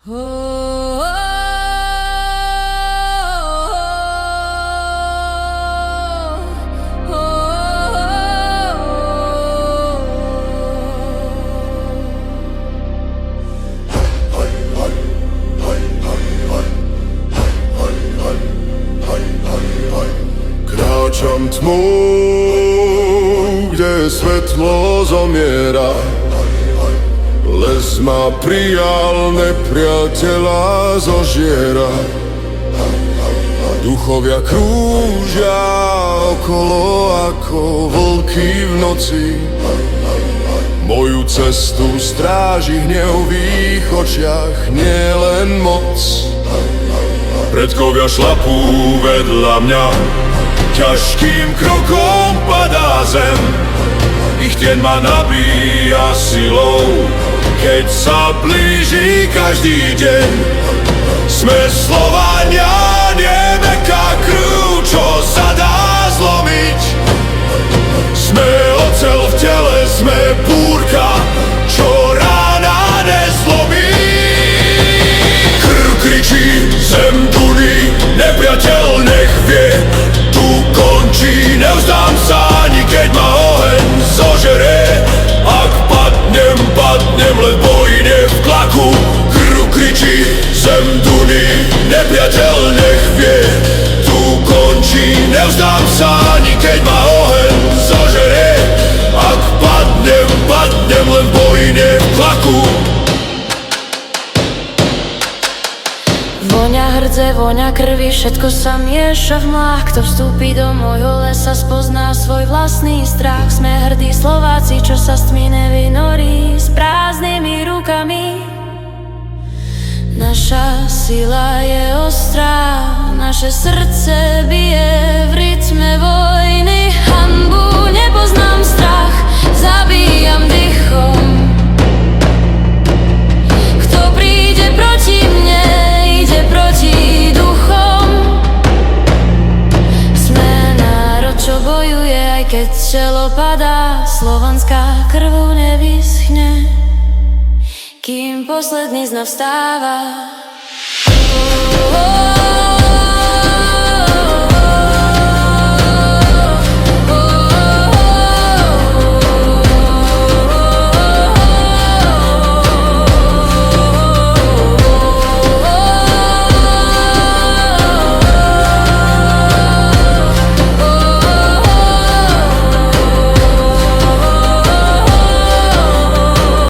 Kráčam tmou, kde svetlo zomiera. Les ma prijal, nepriateľa zožiera. Duchovia krúžia okolo ako vlky v noci. Moju cestu stráži hnev v ich očiach, nielen moc. Predkovia šlapú vedľa mňa, ťažkým krokom padá zem. Ich tieň ma nabíja silou, keď sa blíži každý deň. Sme Slovania, nie mäkká krv, čo sa dá zlomiť. Sme oceľ v tele, sme búrka, čo rána nezlomí. Krv kričí, zem duní, nepriateľ nech vie, tu končí, nevzdám sa ani keď ma oheň zožere. Ak padnem, len v boji, nie v tlaku. Krv kričí, zem duní, nepriateľ nech vie, tu končí, nevzdám sa ani keď ma oheň zožere. Ak padnem, len v boji, nie v tlaku. Voňa hrdze, voňa krvi, všetko sa mieša v mlách. Kto vstúpi do môjho lesa, spozná svoj vlastný strach. Sme hrdí Slováci, čo sa s tmy nevynorí s prázdnymi rukami. Naša sila je ostrá, naše srdce bije v rytme vojny. Hanbu nepoznám, strach zabíjam dychom. Kto príde proti mne, ide proti duchom. Sme národ, čo bojuje, aj keď čelo padá. Slovanská krv nevyschne, kým posledný znov vstáva.